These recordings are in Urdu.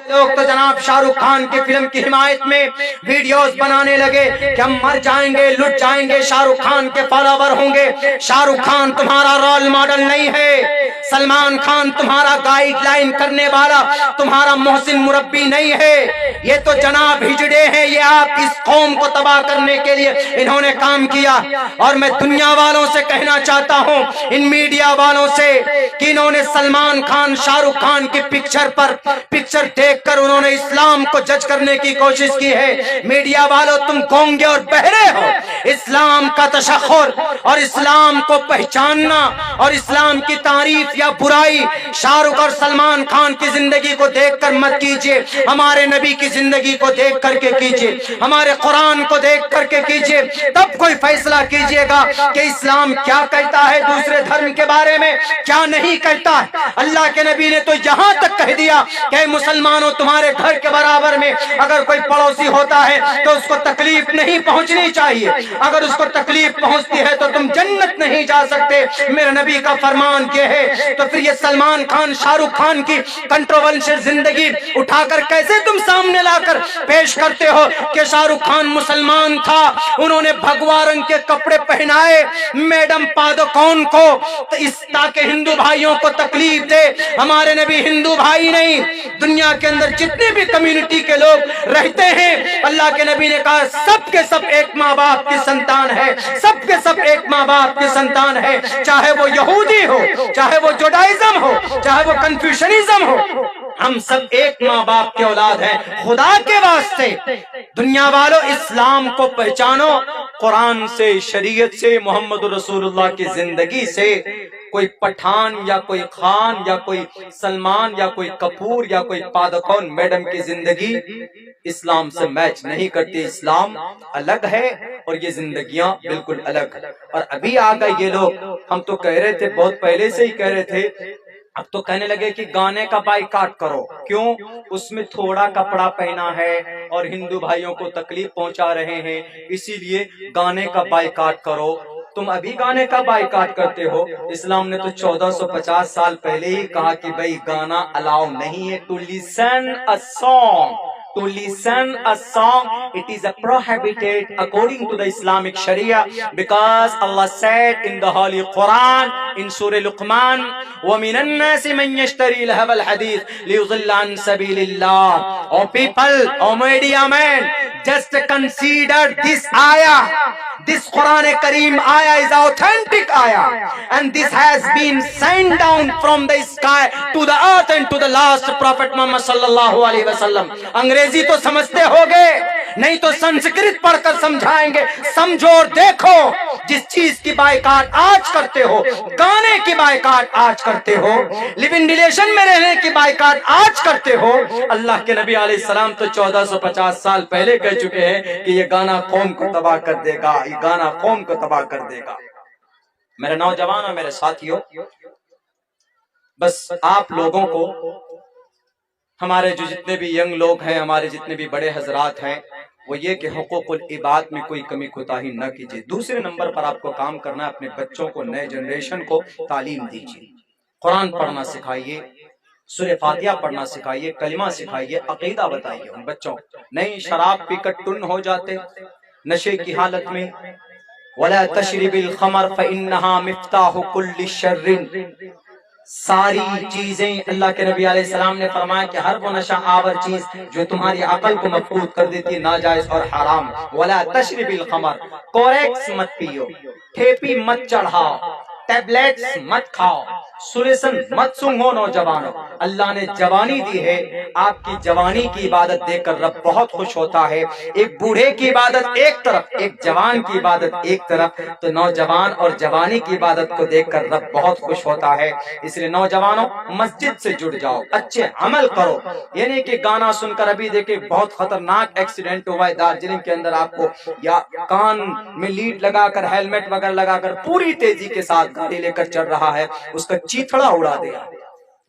لوگ تو جناب شاہ رخ خان کی فلم کی حمایت میں ویڈیوز بنانے لگے کہ ہم مر جائیں گے، لٹ جائیں گے، شاہ رخ خان کے فالوور ہوں گے۔ شاہ رخ خان تمہارا رول ماڈل نہیں ہے، سلمان خان تمہارا گائیڈ لائن کرنے والا، تمہارا محسن مربی نہیں ہے۔ یہ تو جناب ہجڑے ہیں، یہ آپ اس قوم کو تباہ کرنے کے لیے انہوں نے کام کیا۔ اور میں دنیا والوں سے کہنا چاہتا ہوں، ان میڈیا والوں سے، کہ انہوں نے سلمان خان شاہ رخ خان کی پکچر دیکھ کر انہوں نے اسلام کو جج کرنے کی کوشش کی ہے۔ میڈیا والوں تم گونگے اور بہرے ہو۔ اسلام کا تشخر اور اسلام کو پہچاننا اور اسلام کی تعریف یا برائی شاہ رخ اور سلمان خان کی زندگی کو دیکھ کر مت کیجئے، ہمارے نبی کی زندگی کو دیکھ کر کے کیجئے، ہمارے قرآن کو دیکھ کر کے کیجئے، تب کوئی فیصلہ کیجئے گا کہ اسلام کیا کہتا ہے دوسرے دھرم کے بارے میں، کیا نہیں کہتا ہے۔ اللہ کے نبی نے تو یہاں تک کہہ دیا کہ مسلمانوں تمہارے گھر کے برابر میں اگر کوئی پڑوسی ہوتا ہے تو اس کو تکلیف نہیں پہنچنی چاہیے، اگر اس کو تکلیف پہنچتی ہے تو تم جنت نہیں جا سکتے، میرے نبی کا فرمان یہ ہے۔ تو پھر یہ سلمان خان شاہ رخ خان کی کنٹروورشل زندگی اٹھا کر کیسے تم سامنے لا کر پیش کرتے ہو کہ شاہ رخ خان مسلمان تھا، انہوں نے بھگوا رنگ کے کپڑے پہنائے میڈم پادوکون کو تاکہ ہندو بھائیوں کو تکلیف دے۔ ہمارے نبی ہندو بھائی نہیں، دنیا کے اندر جتنے بھی کمیونٹی کے لوگ رہتے ہیں، اللہ کے نبی نے کہا سب کے سب ایک ماں باپ کی سنتان ہے، سب کے سب ایک ماں باپ کی سنتان ہے، چاہے وہ یہودی ہو، چاہے وہ جوڈائزم ہو، چاہے وہ کنفیوشنزم ہو، ہم سب ایک ماں باپ کے اولاد ہیں۔ خدا کے واسطے دنیا والوں اسلام کو پہچانو، قرآن سے، شریعت سے، محمد رسول اللہ کی زندگی سے۔ کوئی پٹھان یا کوئی خان یا کوئی سلمان یا کوئی کپور یا کوئی پادکون میڈم کی زندگی اسلام سے میچ نہیں کرتی۔ اسلام الگ ہے اور یہ زندگیاں بالکل الگ ہے۔ اور ابھی آ گئے یہ لوگ، ہم تو کہہ رہے تھے، بہت پہلے سے ہی کہہ رہے تھے، اب تو کہنے لگے کہ گانے کا بائیکاٹ کرو، کیوں؟ اس میں تھوڑا کپڑا پہنا ہے اور ہندو بھائیوں کو تکلیف پہنچا رہے ہیں، اسی لیے گانے کا بائیکاٹ کرو۔ تم ابھی گانے کا بائیکاٹ کرتے ہو، اسلام نے تو 1450 سال پہلے ہی کہا کہ بھئی گانا الاؤ نہیں ہے۔ To listen a song, to listen a song, it is a prohibited according to the Islamic Sharia, because Allah said in the Holy Quran in Surah Luqman, وَمِنَ النَّاسِ مَنْ يَشْتَرِي لَهَوَ الْحَدِيثِ لِيُضِلَّ عَنْ سَبِيلِ اللَّهِ۔ Oh people, oh media men, just consider this ayah. This Quran Kareem ayah is authentic ayah, and this has been sent down from the sky to the earth and to the last Prophet Muhammad sallallahu alaihi wasallam. انگریزی تو سمجھتے ہوگے، نہیں تو سنسکرت پڑھ کر سمجھائیں گے۔ سمجھو اور دیکھو، جس چیز کی بائیکاٹ آج کرتے ہو، گانے کی بائیکاٹ آج کرتے ہو، لیو ان ریلیشن میں رہنے کی بائیکاٹ آج کرتے ہو، اللہ کے نبی علیہ السلام تو 1450 سال پہلے کہہ چکے ہیں کہ یہ گانا قوم کو تباہ کر دے گا، یہ گانا قوم کو تباہ کر دے گا۔ میرے نوجوانوں، میرے ساتھیوں، بس آپ لوگوں کو، ہمارے جو جتنے بھی ینگ لوگ ہیں، ہمارے جتنے بھی بڑے حضرات ہیں، وہ یہ کہ حقوق العباد میں کوئی کمی کوتاہی نہ کیجیے۔ دوسرے نمبر پر آپ کو کام کرنا ہے، اپنے بچوں کو، نئے جنریشن کو تعلیم دیجیے، قرآن پڑھنا سکھائیے، سورہ فاتحہ پڑھنا سکھائیے، کلمہ سکھائیے، عقیدہ بتائیے ان بچوں کو۔ نہیں شراب پی کر ٹن ہو جاتے نشے کی حالت میں، وَلَا تَشْرِبِ الْخَمَرَ فَإِنَّهَا مِفْتَاحُ كُلِّ شَرٍ۔ ساری چیزیں، اللہ کے نبی علیہ السلام نے فرمایا کہ ہر وہ نشہ آور چیز جو تمہاری عقل کو مفقود کر دیتی ہے، ناجائز اور حرام۔ وَلَا تَشْرِبِ الْخَمَرَ، کوریکس مت پیو، ٹھیپی مت چڑھاؤ، ٹیبلیٹس مت کھاؤ، سولیسن مت سونگھو نوجوانوں۔ اللہ نے جوانی دی ہے، آپ کی جوانی کی عبادت دیکھ کر رب بہت خوش ہوتا ہے۔ ایک بوڑھے کی عبادت ایک طرف، ایک جوان کی عبادت ایک طرف، تو نوجوان اور جوانی کی عبادت کو دیکھ کر رب بہت خوش ہوتا ہے۔ اس لیے نوجوانوں، مسجد سے جڑ جاؤ، اچھے عمل کرو۔ یہ نہیں کہ گانا سن کر، ابھی دیکھیں بہت خطرناک ایکسیڈنٹ ہوا ہے دارجلنگ کے اندر، آپ کو یا کان میں لیڈ لگا کر، ہیلمٹ وغیرہ لگا کر پوری تیزی کے ساتھ گاڑی لے کر چل رہا ہے، اس کا چیتھڑا اڑا دیا۔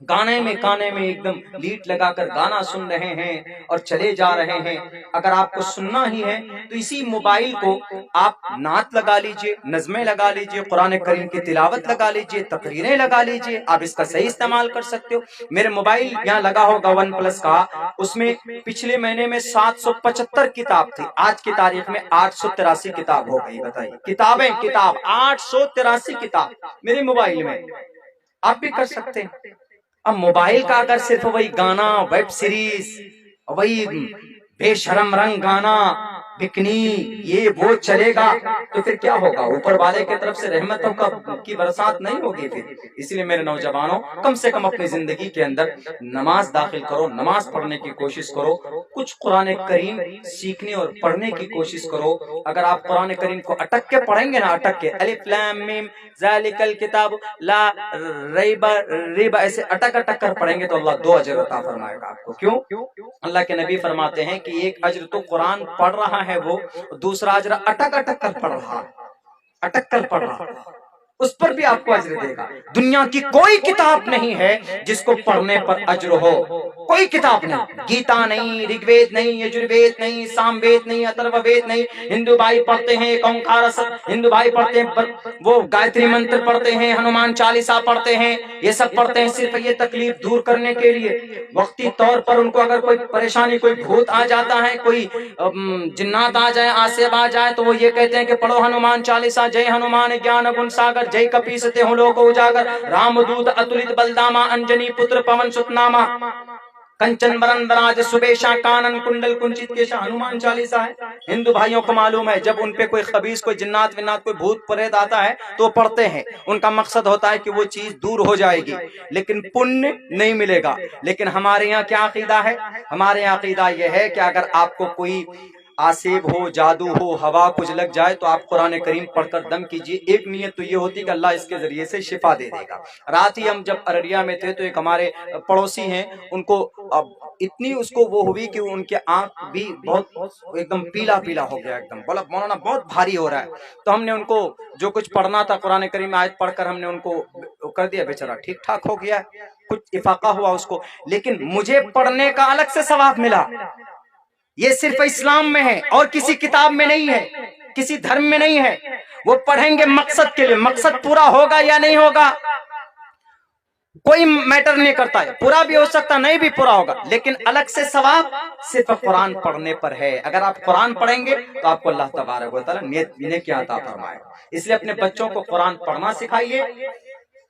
کانے میں ایک دم لیٹ لگا کر گانا سن رہے ہیں اور چلے جا رہے ہیں۔ اگر آپ کو سننا ہی ہے تو اسی موبائل کو آپ نعت لگا لیجئے، نظمیں لگا لیجئے، قرآن کریم کی تلاوت لگا لیجئے، تقریریں لگا لیجئے، آپ اس کا صحیح استعمال کر سکتے ہو۔ میرے موبائل یہاں لگا ہوگا ون پلس کا، اس میں پچھلے مہینے میں 775 کتاب تھی، آج کی تاریخ میں 883 کتاب ہو گئی۔ بتائیے، کتاب 883 کتاب میرے موبائل میں، آپ بھی کر سکتے ہیں۔ اب موبائل کا اگر صرف وہی گانا، ویب سیریز، وہی بے شرم رنگ گانا، بکنی، یہ وہ چلے گا تو پھر کیا ہوگا؟ اوپر والے کی طرف سے رحمتوں کی برسات نہیں ہوگی پھر۔ اس لیے میرے نوجوانوں، کم سے کم اپنی زندگی کے اندر نماز داخل کرو، نماز پڑھنے کی کوشش کرو، کچھ قرآن کریم سیکھنے اور پڑھنے کی کوشش کرو۔ اگر آپ قرآن کریم کو اٹک کے پڑھیں گے نا، اٹک کے، الف لام میم ذالک الکتاب لا ریب ایسے اٹک کر پڑھیں گے تو اللہ 2 اجر عطا فرمائے گا آپ کو۔ کیوں؟ اللہ کے نبی فرماتے ہیں کہ ایک اجر تو قرآن پڑھ رہا ہے وہ، دوسرا اجر اٹک کر پڑھ رہا ہے، اٹک کر پڑھ رہا ہے، اس پر بھی آپ کو اجر دے گا۔ دنیا کی کوئی کتاب نہیں ہے جس کو پڑھنے پر اجر ہو، کوئی کتاب نہیں، گیتا نہیں، رگ وید نہیں، یجروید نہیں، سام وید نہیں، اترو وید نہیں۔ ہندو بھائی پڑھتے ہیں ایک اومکار ست، ہندو بھائی پڑھتے ہیں وہ گایتری منتر پڑھتے ہیں، ہنومان چالیسا پڑھتے ہیں، یہ سب پڑھتے ہیں صرف یہ تکلیف دور کرنے کے لیے۔ وقتی طور پر ان کو اگر کوئی پریشانی، کوئی بھوت آ جاتا ہے، کوئی جنات آ جائے، آسیب آ جائے، تو وہ یہ کہتے ہیں کہ پڑھو ہنومان چالیسا، جے ہنومان گیان گن ساگر، جے کپیستے ہوں لوک اجاگر، رام دود اتلت بلداما، انجنی پتر پون ست ناما، کنچن برن براج سبیشا کانن کنڈل کنچت کیشا، ہنومان چالیسا ہے۔ ہندو بھائیوں کو معلوم ہے جب ان پہ کوئی خبیث، کوئی جنات ونات، کوئی بھوت پریت آتا ہے تو وہ پڑھتے ہیں، ان کا مقصد ہوتا ہے کہ وہ چیز دور ہو جائے گی، لیکن پنیہ نہیں ملے گا۔ لیکن ہمارے یہاں کیا عقیدہ ہے؟ ہمارے یہاں عقیدہ یہ ہے کہ اگر آپ کو کوئی آسیب ہو، جادو ہو، ہوا کچھ لگ جائے تو آپ قرآن کریم پڑھ کر دم کیجئے۔ ایک نیت تو یہ ہوتی کہ اللہ اس کے ذریعے سے شفا دے دے گا۔ رات ہی ہم جب ارریا میں تھے تو ایک ہمارے پڑوسی ہیں، ان کو اب اتنی اس کو وہ ہوئی کہ ان کے آنکھ بھی بہت ایک دم پیلا پیلا ہو گیا، ایک دم بولا مولانا بہت بھاری ہو رہا ہے۔ تو ہم نے ان کو جو کچھ پڑھنا تھا قرآن کریم میں آیت پڑھ کر ہم نے ان کو کر دیا، بیچارہ ٹھیک ٹھاک ہو گیا، کچھ افاقہ ہوا اس کو، لیکن مجھے پڑھنے کا الگ سے ثواب ملا۔ یہ صرف اسلام میں ہے اور کسی کتاب میں نہیں ہے، کسی دھرم میں نہیں ہے۔ وہ پڑھیں گے مقصد کے لیے، مقصد پورا ہوگا یا نہیں ہوگا کوئی میٹر نہیں کرتا ہے، پورا بھی ہو سکتا، نہیں بھی پورا ہوگا، لیکن الگ سے ثواب صرف قرآن پڑھنے پر ہے۔ اگر آپ قرآن پڑھیں گے تو آپ کو اللہ تبارک و تعالیٰ نیت کیا عطا فرمائے۔ اس لیے اپنے بچوں کو قرآن پڑھنا سکھائیے،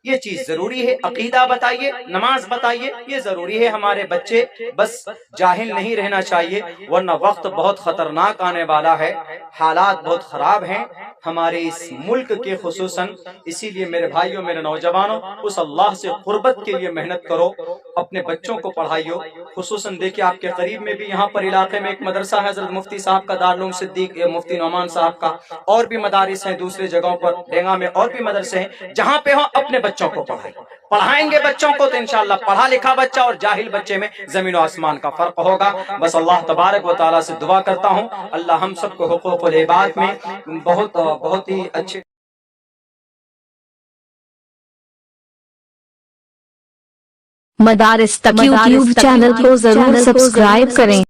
یہ چیز ضروری ہے۔ عقیدہ بتائیے، نماز بتائیے، یہ ضروری ہے۔ ہمارے بچے بس جاہل نہیں رہنا چاہیے، ورنہ وقت بہت خطرناک آنے والا ہے، حالات بہت خراب ہیں ہمارے اس ملک کے خصوصاً۔ اسی لیے میرے بھائیوں، میرے نوجوانوں، اس اللہ سے قربت کے لیے محنت کرو، اپنے بچوں کو پڑھائیو۔ خصوصاً دیکھیں آپ کے قریب میں بھی یہاں پر علاقے میں ایک مدرسہ ہے حضرت مفتی صاحب کا، دارالعلوم صدیق مفتی نعمان صاحب کا، اور بھی مدارس ہیں دوسرے جگہوں پر، ڈینگا میں اور بھی مدرسے ہیں، جہاں پہ ہو اپنے بچوں کو پڑھائیں گے بچوں کو تو انشاءاللہ پڑھا لکھا بچہ اور جاہل بچے میں زمین و آسمان کا فرق ہوگا۔ بس اللہ تبارک و تعالیٰ سے دعا کرتا ہوں اللہ ہم سب کو حقوق العباد میں بہت ہی اچھے مدارس تک یوٹیوب چینل کو ضرور سبسکرائب کریں۔